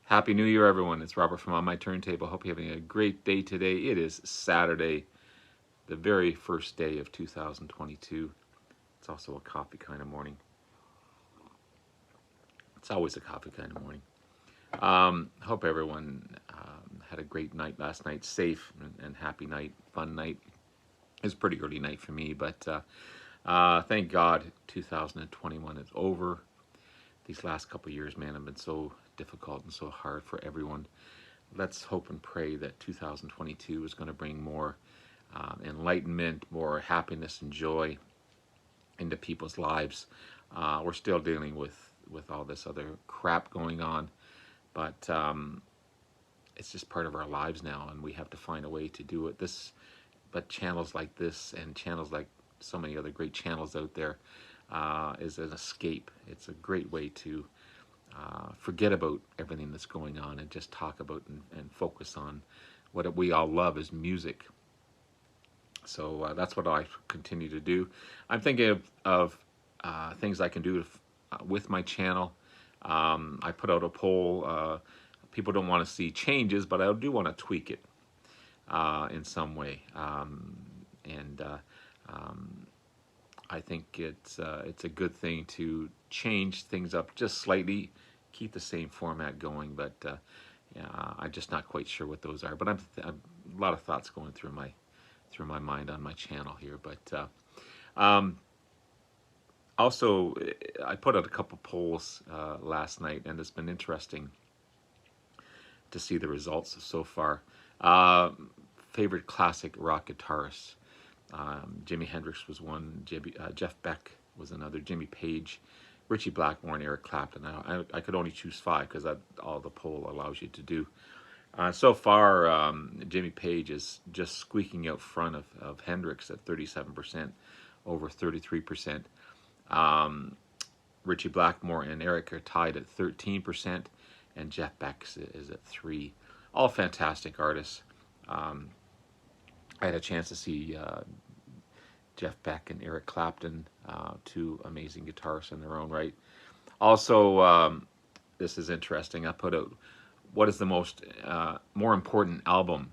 Happy New Year, everyone. It's Robert from On My Turntable. Hope you're having a great day today. It is Saturday, the very first day of 2022. It's also a coffee kind of morning. It's always a coffee kind of morning. Hope everyone had a great night last night, safe and happy night, fun night. It was a pretty early night for me, but thank God 2021 is over. These last couple of years, man, have been so difficult and so hard for everyone. Let's hope and pray that 2022 is going to bring more enlightenment, more happiness and joy into people's lives. We're still dealing with all this other crap going on, but it's just part of our lives now, and we have to find a way to do it. But channels like this and channels like so many other great channels out there is an escape. It's a great way to forget about everything that's going on and just talk about and focus on what we all love is music. So that's what I continue to do. I'm thinking of things I can do with my channel. I put out a poll. People don't want to see changes, but I do want to tweak it in some way. I think it's a good thing to change things up just slightly, keep the same format going, but I'm just not quite sure what those are. But I'm a lot of thoughts going through my mind on my channel here. But also, I put out a couple polls last night, and it's been interesting to see the results so far. Favorite classic rock guitarists. Jimi Hendrix was one, Jeff Beck was another, Jimmy Page, Ritchie Blackmore, and Eric Clapton. I could only choose 5 because that's all the poll allows you to do. So far, Jimmy Page is just squeaking out front of Hendrix at 37%, over 33%. Ritchie Blackmore and Eric are tied at 13%, and Jeff Beck is at 3%. All fantastic artists. I had a chance to see Jeff Beck and Eric Clapton, 2 amazing guitarists in their own right. Also, this is interesting. I put out what is the more important album,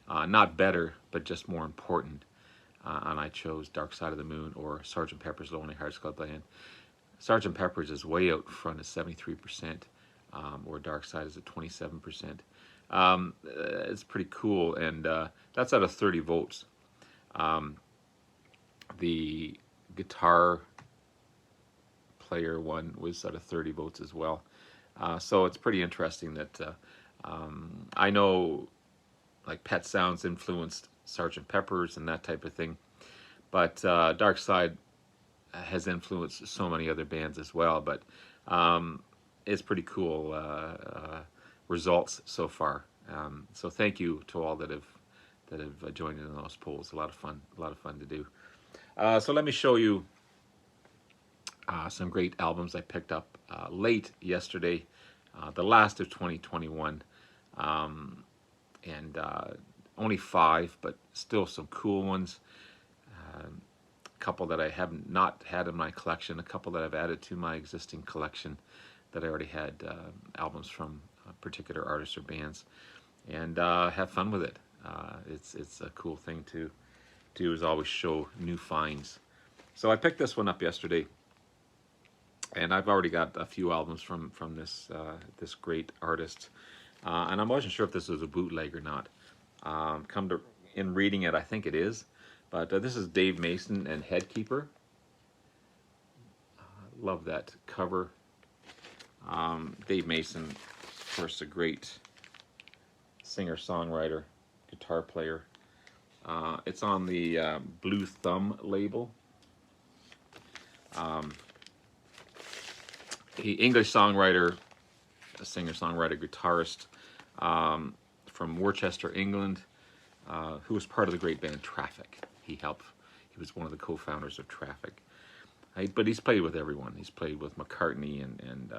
not better, but just more important. And I chose Dark Side of the Moon or Sgt. Pepper's Lonely Hearts Club Band. Sgt. Pepper's is way out front at 73%, or Dark Side is at 27%. It's pretty cool, and that's out of 30 votes. The guitar player one was out of 30 votes as well. So it's pretty interesting that I know like Pet Sounds influenced Sgt. Pepper's and that type of thing, but Dark Side has influenced so many other bands as well. But it's pretty cool results so far. So thank you to all that have joined in those polls. A lot of fun to do. So let me show you some great albums I picked up late yesterday, the last of 2021, and only 5, but still some cool ones. A couple that I have not had in my collection, a couple that I've added to my existing collection that I already had albums from particular artists or bands, and have fun with it. It's a cool thing to do, is always show new finds. So I picked this one up yesterday, and I've already got a few albums from this great artist, and I wasn't sure if this was a bootleg or not. In reading it, I think it is, but this is Dave Mason and Headkeeper. Love that cover. Dave Mason, of course, a great singer-songwriter, guitar player. It's on the Blue Thumb label. English songwriter, a singer-songwriter, guitarist from Worcester, England, who was part of the great band Traffic. He was one of the co-founders of Traffic. But he's played with everyone. He's played with McCartney and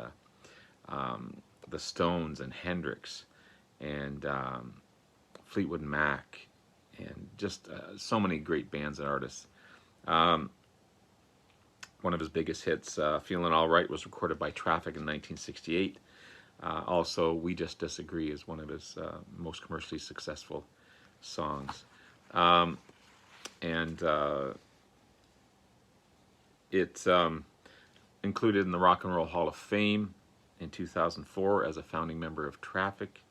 the Stones and Hendrix and Fleetwood Mac, and just so many great bands and artists. One of his biggest hits, Feeling All Right, was recorded by Traffic in 1968. Also, We Just Disagree is one of his most commercially successful songs. And it's included in the Rock and Roll Hall of Fame in 2004 as a founding member of Traffic.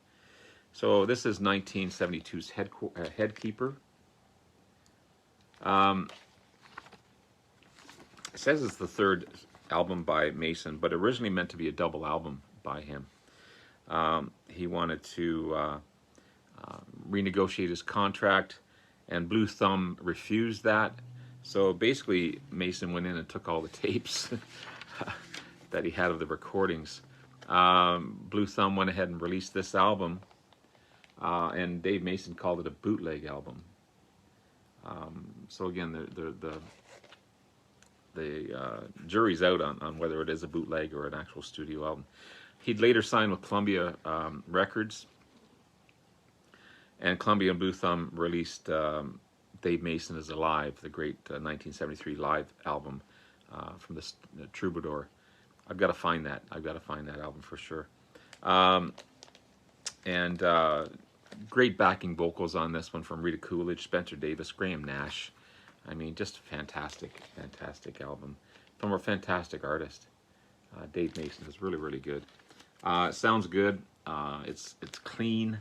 So this is 1972's Headkeeper. It says it's the third album by Mason, but originally meant to be a double album by him. He wanted to renegotiate his contract, and Blue Thumb refused that. So basically, Mason went in and took all the tapes that he had of the recordings. Blue Thumb went ahead and released this album, and Dave Mason called it a bootleg album. So again, the jury's out on whether it is a bootleg or an actual studio album. He'd later signed with Columbia Records, and Columbia and Blue Thumb released Dave Mason is Alive, the great 1973 live album from the Troubadour. I've got to find that. I've got to find that album for sure. And great backing vocals on this one from Rita Coolidge, Spencer Davis, Graham Nash. I mean, just fantastic, fantastic album from a fantastic artist. Dave Mason is really, really good. It sounds good. It's clean.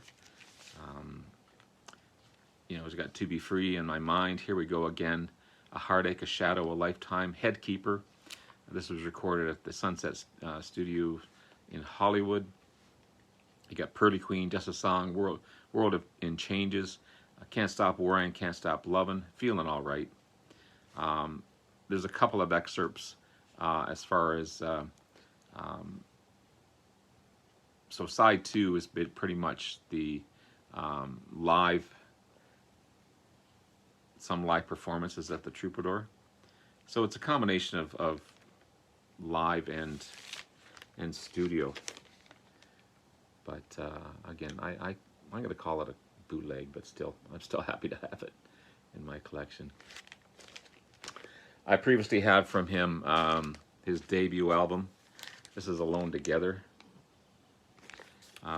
You know, it's got To Be Free in My Mind. Here We Go Again. A Heartache, A Shadow, A Lifetime. Headkeeper. This was recorded at the Sunset Studio in Hollywood. You got Pearly Queen, Just a Song, World in Changes. Can't Stop Worrying, Can't Stop Loving, Feeling All Right. There's a couple of excerpts as far as so side 2 is pretty much the some live performances at the Troubadour. So it's a combination of live and studio. But again, I'm going to call it a bootleg, but still, I'm still happy to have it in my collection. I previously had from him his debut album. This is Alone Together.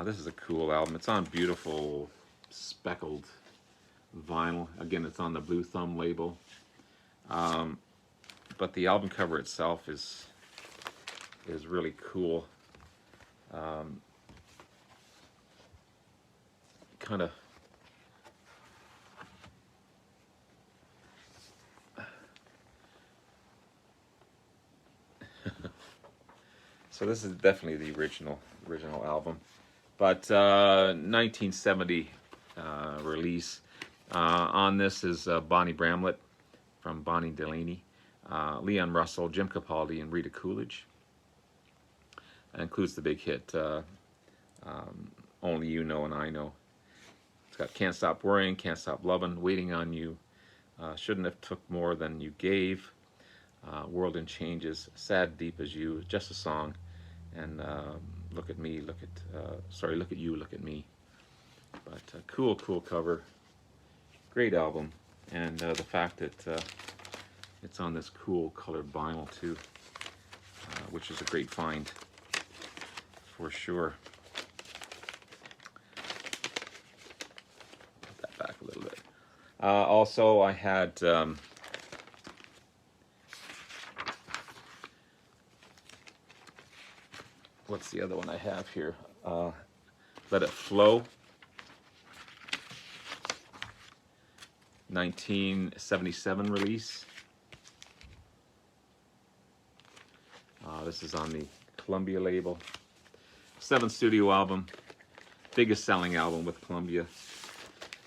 This is a cool album. It's on beautiful speckled vinyl. Again, it's on the Blue Thumb label. But the album cover itself is really cool. Kind of so this is definitely the original album, but 1970 release. On this is Bonnie Bramlett from Bonnie Delaney, Leon Russell, Jim Capaldi, and Rita Coolidge. It includes the big hit Only You Know and I Know. It's got Can't Stop Worrying, Can't Stop Loving, Waiting on You, Shouldn't Have Took More Than You Gave, World in Changes, Sad Deep as You, Just a Song, and Look at Me, Look at You, Look at Me. But cool cover, great album, and the fact that it's on this cool colored vinyl too, which is a great find for sure. Put that back a little bit. Also, I had what's the other one I have here? Let It Flow. 1977 release. This is on the Columbia label. 7th studio album. Biggest selling album with Columbia.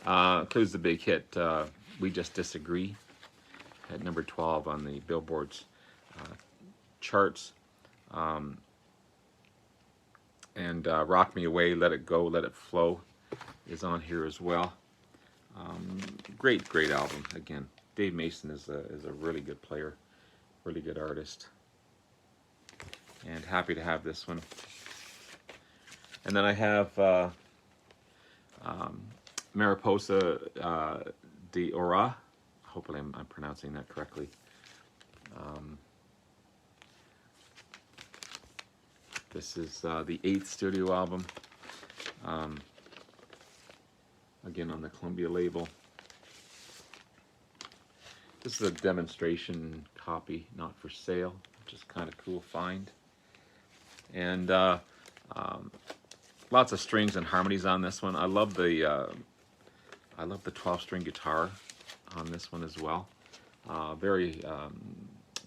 Includes the big hit We Just Disagree at number 12 on the Billboard's charts. And Rock Me Away, Let It Go, Let It Flow is on here as well. Great album. Again, Dave Mason is a really good player, really good artist, and happy to have this one. And then I have Mariposa de Ora. Hopefully I'm pronouncing that correctly. This is the 8th studio album. Again, on the Columbia label. This is a demonstration copy, not for sale, which is kind of cool find. And lots of strings and harmonies on this one. I love the 12-string guitar on this one as well. Very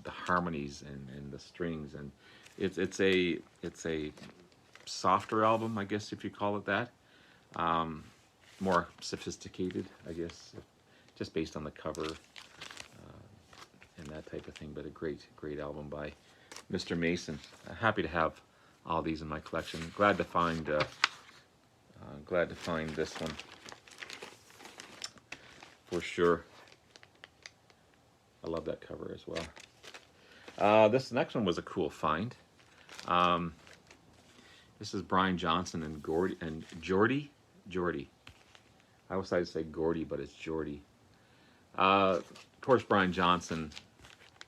the harmonies and the strings, and it's a softer album, I guess, if you call it that. More sophisticated, I guess, just based on the cover and that type of thing. But a great album by Mr. Mason. Happy to have all these in my collection. Glad to find this one for sure. I love that cover as well. This next one was a cool find. This is Brian Johnson and Geordie. I always like to say Guardy, but it's Geordie. Of course, Brian Johnson,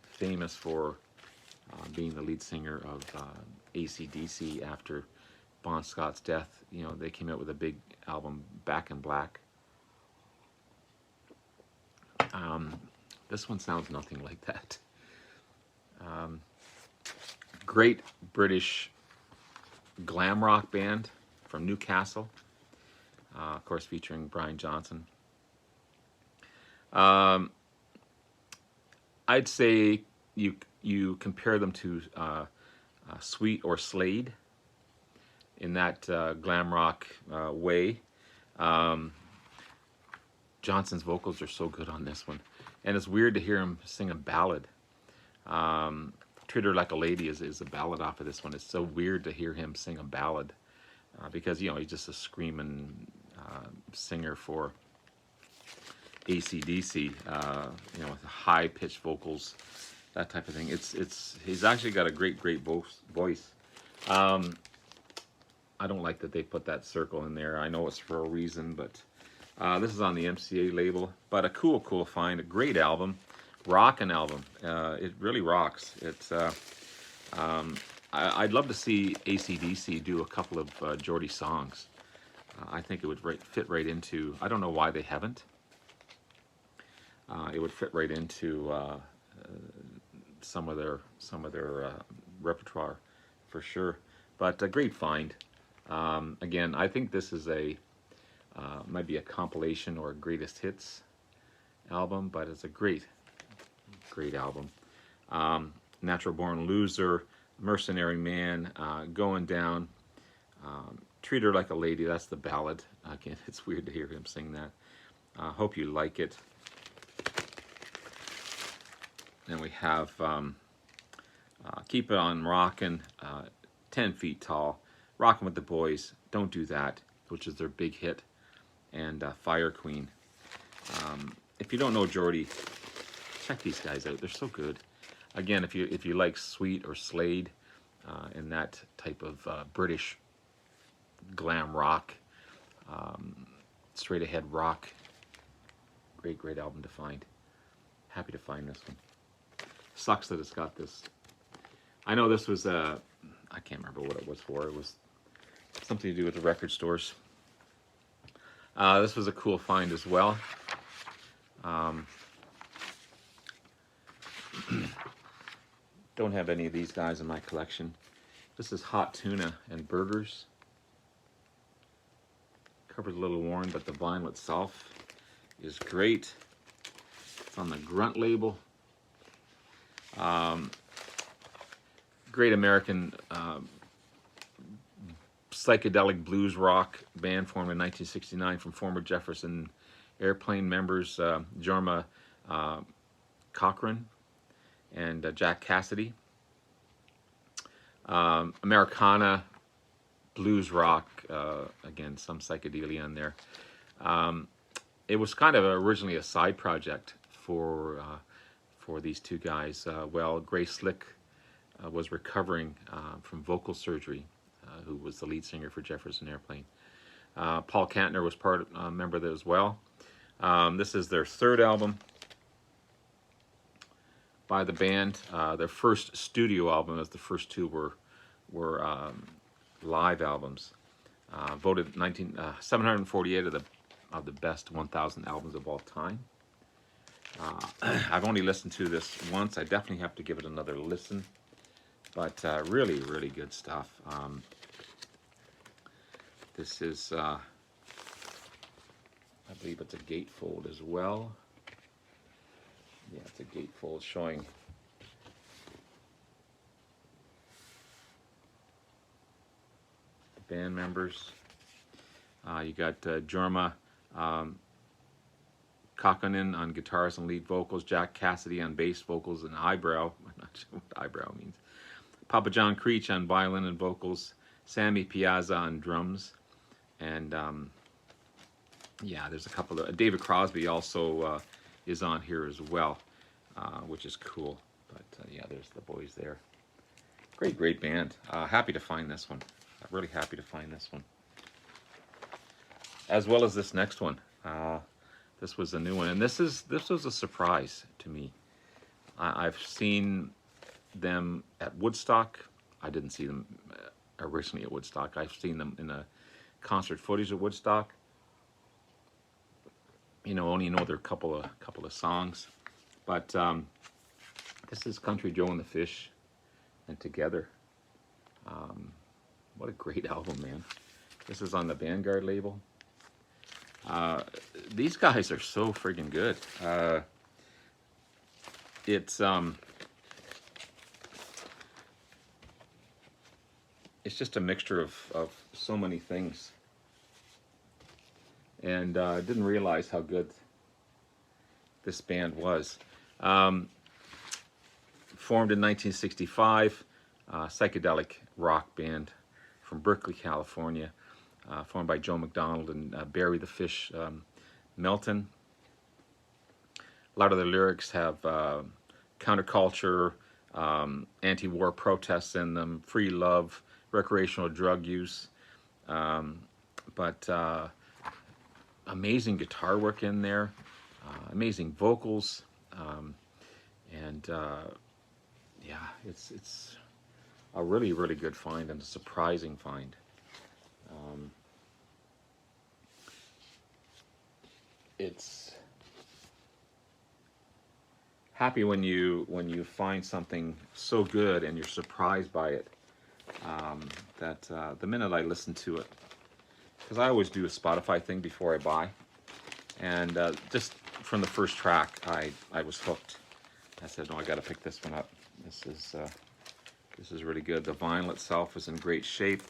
famous for being the lead singer of AC/DC after Bon Scott's death. You know, they came out with a big album, Back in Black. This one sounds nothing like that. Great British glam rock band from Newcastle, of course featuring Brian Johnson. I'd say you compare them to Sweet or Slade in that glam rock way. Johnson's vocals are so good on this one, and it's weird to hear him sing a ballad. Treat Her Like a Lady is a ballad off of this one. It's so weird to hear him sing a ballad because, you know, he's just a screaming singer for AC/DC, you know, with high-pitched vocals, that type of thing. He's actually got a great voice. I don't like that they put that circle in there. I know it's for a reason, but this is on the MCA label. But a cool find, a great album. Rockin' album. It really rocks. It's I'd love to see AC/DC do a couple of Geordie songs. I think it would fit right into. I don't know why they haven't. It would fit right into some of their repertoire for sure. But a great find. Again, I think this is might be a compilation or a greatest hits album, but it's a great album. Natural Born Loser, Mercenary Man, Going Down, Treat Her Like a Lady, that's the ballad. Again, it's weird to hear him sing that. Hope you like it. Then we have Keep It On Rockin', 10 Feet Tall, Rockin' with the Boys, Don't Do That, which is their big hit, and Fire Queen. If you don't know Geordie, check these guys out. They're so good. Again, if you like Sweet or Slade and that type of British glam rock, straight ahead rock, great album to find. Happy to find this one. Sucks that it's got this. I know this was I can't remember what it was for. It was something to do with the record stores. This was a cool find as well. Don't have any of these guys in my collection. This is Hot Tuna and Burgers. Cover's a little worn, but the vinyl itself is great. It's on the Grunt label. Great American psychedelic blues rock band formed in 1969 from former Jefferson Airplane members Jorma Cochran and Jack Cassidy. Americana blues rock, again, some psychedelia in there. It was kind of originally a side project for these two guys. Well, Grace Slick was recovering from vocal surgery, who was the lead singer for Jefferson Airplane. Paul Kantner was a member of that as well. This is their third album by the band. Their first studio album, as the first two were were live albums. Voted 748 of the best 1,000 albums of all time. I've only listened to this once. I definitely have to give it another listen. But really, really good stuff. This is, I believe it's a gatefold as well. Yeah, it's a gatefold showing the band members. You got Jorma Kakkonen on guitars and lead vocals, Jack Cassidy on bass vocals and eyebrow. I'm not sure what eyebrow means. Papa John Creech on violin and vocals, Sammy Piazza on drums, and yeah, there's a couple of David Crosby also is on here as well, which is cool. But yeah, there's the boys there. Great band. Happy to find this one. Really happy to find this one, as well as this next one. This was a new one, and this was a surprise to me. I've seen them at Woodstock. I didn't see them originally at Woodstock. I've seen them in a concert footage at Woodstock. You know, only know their couple of songs, but this is Country Joe and the Fish and Together. What a great album, man! This is on the Vanguard label. These guys are so friggin' good. It's just a mixture of so many things. And I didn't realize how good this band was. Formed in 1965, psychedelic rock band from Berkeley, California. Formed by Joe McDonald and Barry the Fish Melton. A lot of the lyrics have counterculture, anti-war protests in them, free love, recreational drug use, but amazing guitar work in there, amazing vocals, and yeah, it's a really good find and a surprising find. It's happy when you find something so good and you're surprised by it, that the minute I listen to it, because I always do a Spotify thing before I buy, and just from the first track I was hooked. I said, no, I got to pick this one up. This is really good. The vinyl itself is in great shape.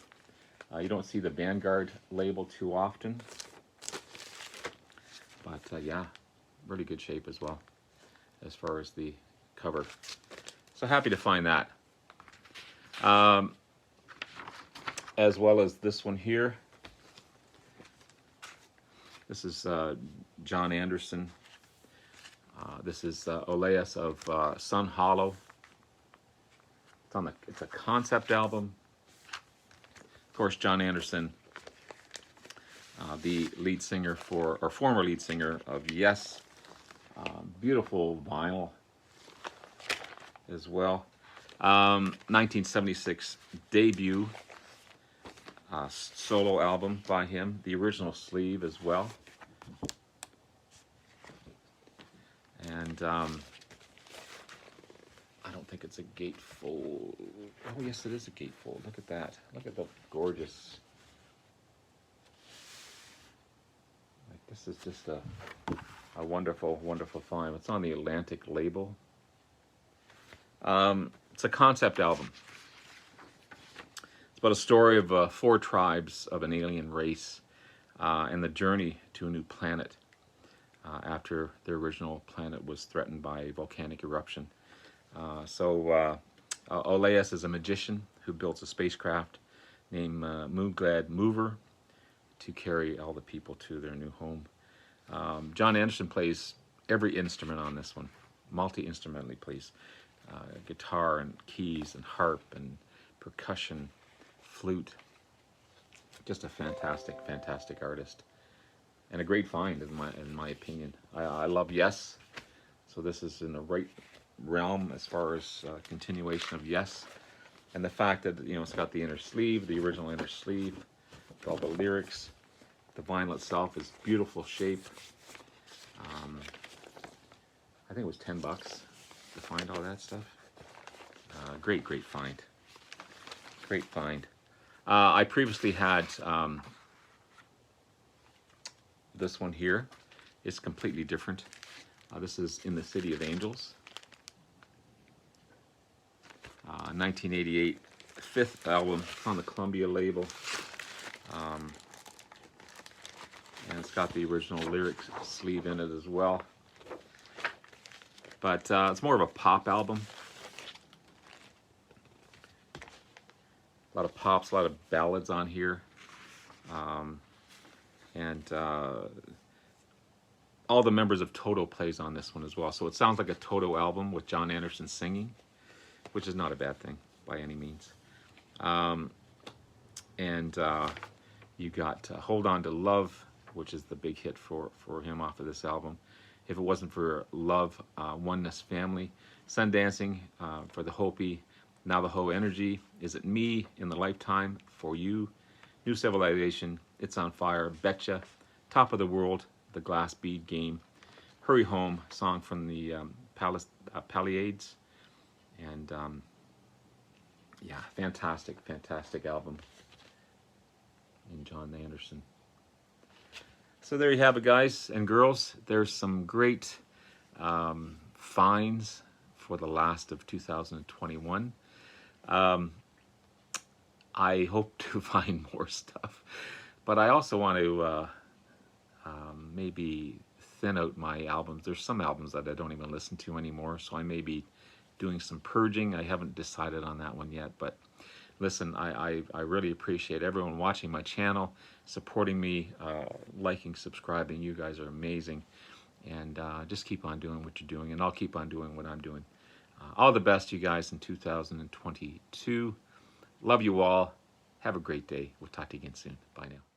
You don't see the Vanguard label too often, but yeah, really good shape as well as far as the cover. So happy to find that. As well as this one here. This is John Anderson. This is Oleas of Sun Hollow. It's a concept album. Of course, John Anderson, the lead singer or former lead singer of Yes. Beautiful vinyl as well. 1976 debut solo album by him. The original sleeve as well. And I don't think it's a gatefold. Oh yes, it is a gatefold. Look at that. Look at the gorgeous. Like, this is just a wonderful find. It's on the Atlantic label. It's a concept album. It's about a story of 4 tribes of an alien race and the journey to a new planet after their original planet was threatened by a volcanic eruption. Oleas is a magician who builds a spacecraft named Moonglad Mover to carry all the people to their new home. John Anderson plays every instrument on this one. Multi-instrumentally plays guitar and keys and harp and percussion, flute. Just a fantastic artist. And a great find in my opinion. I love Yes, so this is in the right realm as far as continuation of Yes. And the fact that, you know, it's got the inner sleeve, the original inner sleeve, with all the lyrics. The vinyl itself is beautiful shape. I think it was $10 to find all that stuff. Great find. Great find. I previously had this one here. It's completely different. This is In the City of Angels. 1988, fifth album on the Columbia label. And it's got the original lyrics sleeve in it as well. But it's more of a pop album. A lot of pops, a lot of ballads on here. All the members of Toto plays on this one as well. So it sounds like a Toto album with John Anderson singing, which is not a bad thing by any means. You got Hold On to Love, which is the big hit for him off of this album. If It Wasn't for Love, Oneness Family, Sun Dancing, for the Hopi, Navajo Energy, Is It Me, In the Lifetime, For You, New Civilization, It's on Fire, Betcha, Top of the World, The Glass Bead Game, Hurry Home, song from the Pleiades, and yeah, fantastic album in John Anderson. So there you have it, guys and girls. There's some great finds for the last of 2021. I hope to find more stuff, but I also want to maybe thin out my albums. There's some albums that I don't even listen to anymore, so I may be doing some purging. I haven't decided on that one yet, but listen, I really appreciate everyone watching my channel, supporting me, liking, subscribing. You guys are amazing, and just keep on doing what you're doing, and I'll keep on doing what I'm doing. All the best, you guys, in 2022. Love you all. Have a great day. We'll talk to you again soon. Bye now.